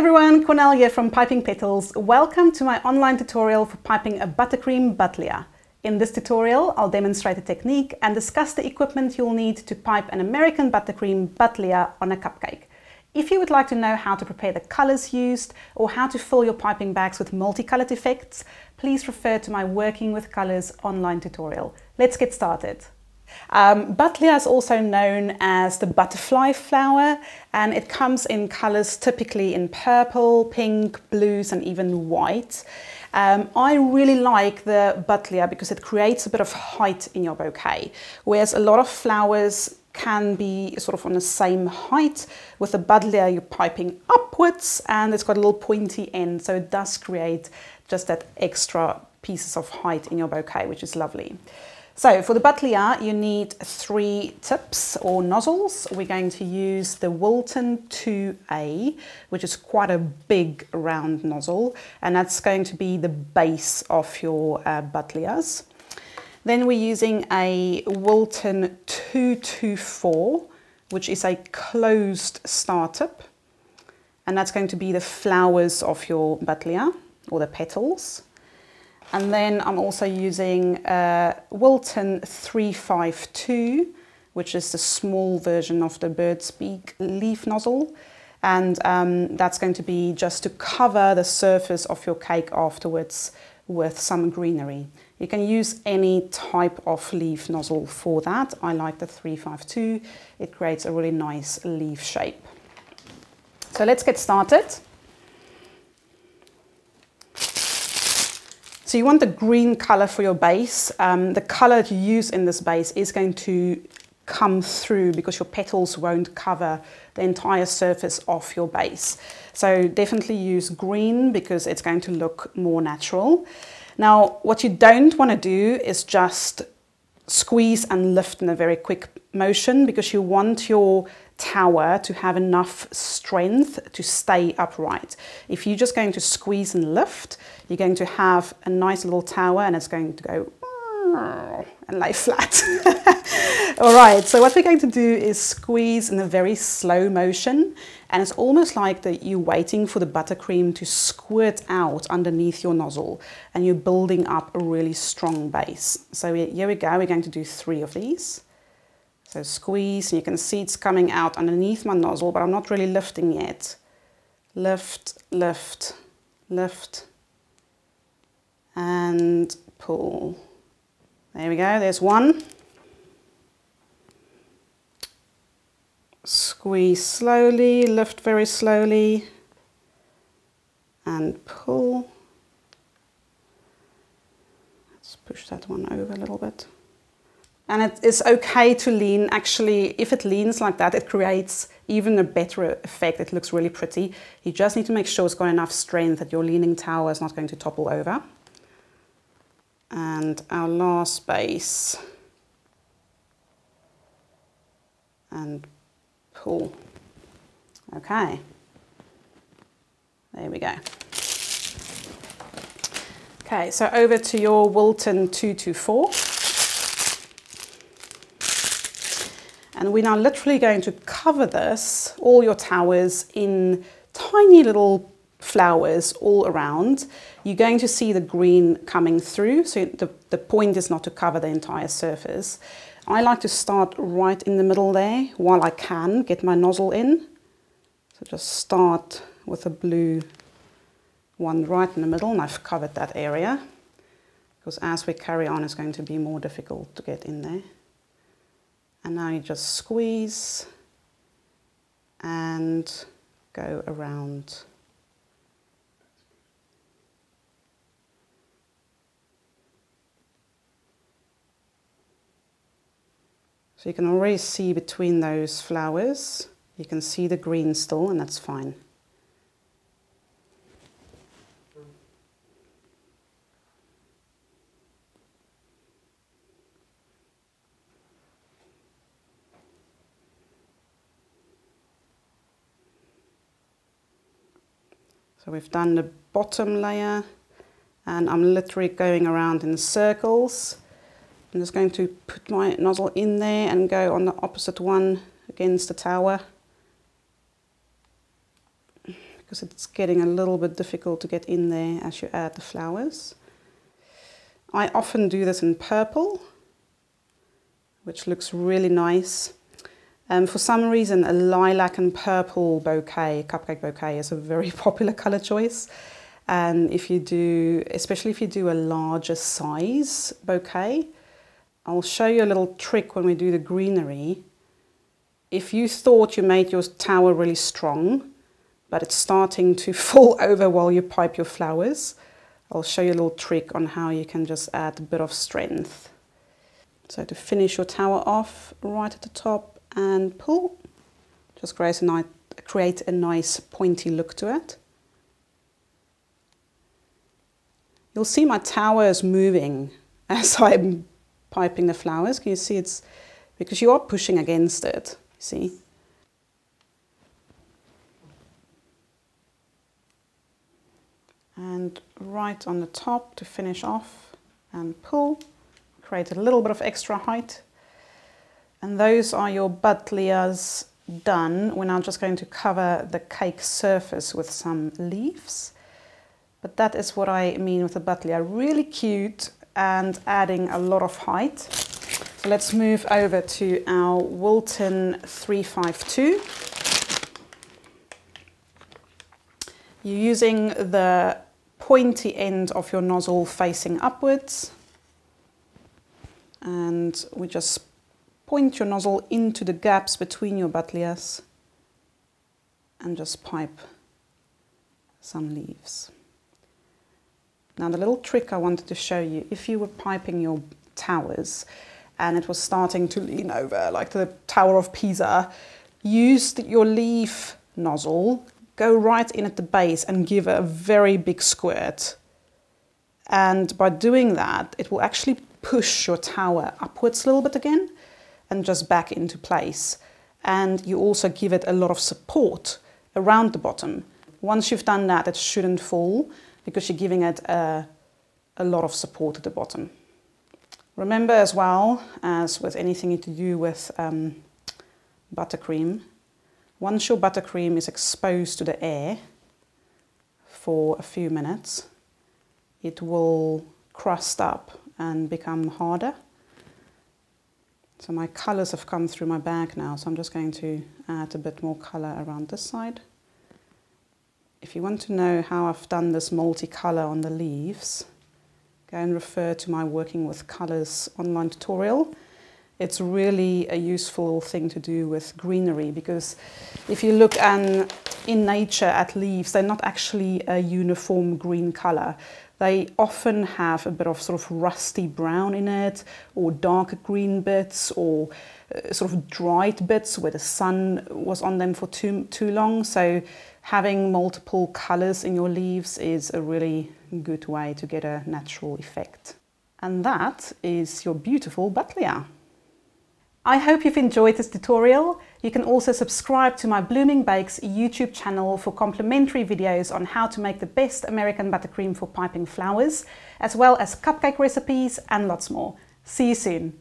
everyone, Cornelia from Piping Petals. Welcome to my online tutorial for piping a buttercream Buddleia. In this tutorial, I'll demonstrate the technique and discuss the equipment you'll need to pipe an American buttercream Buddleia on a cupcake. If you would like to know how to prepare the colors used or how to fill your piping bags with multicolored effects, please refer to my Working with Colors online tutorial. Let's get started. Buddleia is also known as the butterfly flower, and it comes in colors typically in purple, pink, blues and even white. I really like the Buddleia because it creates a bit of height in your bouquet, whereas a lot of flowers can be sort of on the same height. With the Buddleia you're piping upwards and it's got a little pointy end, so it does create just that extra pieces of height in your bouquet, which is lovely. So for the Buddleia you need 3 tips or nozzles. We're going to use the Wilton 2A, which is quite a big round nozzle, and that's going to be the base of your Buddleias. Then we're using a Wilton 224, which is a closed star tip, and that's going to be the flowers of your Buddleia or the petals. And then I'm also using Wilton 352, which is the small version of the bird's beak leaf nozzle. And that's going to be just to cover the surface of your cake afterwards with some greenery. You can use any type of leaf nozzle for that. I like the 352. It creates a really nice leaf shape. So let's get started. So you want the green color for your base. The color that you use in this base is going to come through because your petals won't cover the entire surface of your base. So definitely use green because it's going to look more natural. Now, what you don't want to do is just squeeze and lift in a very quick motion, because you want your tower to have enough strength to stay upright. If you're just going to squeeze and lift, you're going to have a nice little tower and it's going to go and lay flat. All right, so what we're going to do is squeeze in a very slow motion, and it's almost like that you're waiting for the buttercream to squirt out underneath your nozzle and you're building up a really strong base. So here we go, we're going to do 3 of these. So squeeze, and you can see it's coming out underneath my nozzle, but I'm not really lifting yet. Lift, lift, lift, and pull. There we go, there's 1. Squeeze slowly, lift very slowly, and pull. Let's push that one over a little bit. And it is okay to lean. Actually, if it leans like that, it creates even a better effect. It looks really pretty. You just need to make sure it's got enough strength that your leaning tower is not going to topple over. And our last base. And pull. Okay. There we go. Okay, so over to your Wilton 224. And we're now literally going to cover this, all your towers, in tiny little flowers all around. You're going to see the green coming through, so the point is not to cover the entire surface. I like to start right in the middle there while I can get my nozzle in. So just start with a blue one right in the middle, and I've covered that area, because as we carry on it's going to be more difficult to get in there. And now you just squeeze and go around. So you can already see between those flowers, you can see the green still, and that's fine. So we've done the bottom layer, and I'm literally going around in circles. I'm just going to put my nozzle in there and go on the opposite one against the tower. because it's getting a little bit difficult to get in there as you add the flowers. I often do this in purple, which looks really nice. For some reason, a lilac and purple bouquet, cupcake bouquet, is a very popular color choice. And if you do, especially if you do a larger size bouquet, I'll show you a little trick when we do the greenery. If you thought you made your tower really strong, but it's starting to fall over while you pipe your flowers, I'll show you a little trick on how you can just add a bit of strength. So to finish your tower off right at the top and pull, just create a nice pointy look to it. You'll see my tower is moving as I'm piping the flowers. Can you see it's because you are pushing against it, see? And right on the top to finish off and pull, create a little bit of extra height. And those are your Buddleias done. We're now just going to cover the cake surface with some leaves. But that is what I mean with the Buddleia. Really cute and adding a lot of height. So let's move over to our Wilton 352. You're using the pointy end of your nozzle facing upwards. And we just point your nozzle into the gaps between your Buddleias and just pipe some leaves. Now the little trick I wanted to show you, if you were piping your towers and it was starting to lean over like the Tower of Pisa, use your leaf nozzle, go right in at the base and give a very big squirt. And by doing that, it will actually push your tower upwards a little bit again and just back into place. And you also give it a lot of support around the bottom. Once you've done that, it shouldn't fall, because you're giving it a lot of support at the bottom. Remember as well, as with anything to do with buttercream, once your buttercream is exposed to the air for a few minutes, it will crust up and become harder. So my colours have come through my bag now, so I'm just going to add a bit more colour around this side. If you want to know how I've done this multicolour on the leaves, go and refer to my Working with Colours online tutorial. It's really a useful thing to do with greenery, because if you look in nature at leaves, they're not actually a uniform green colour. They often have a bit of sort of rusty brown in it, or darker green bits, or sort of dried bits where the sun was on them for too long. So having multiple colours in your leaves is a really good way to get a natural effect. And that is your beautiful Buddleia. I hope you've enjoyed this tutorial. You can also subscribe to my Blooming Bakes YouTube channel for complimentary videos on how to make the best American buttercream for piping flowers, as well as cupcake recipes and lots more. See you soon.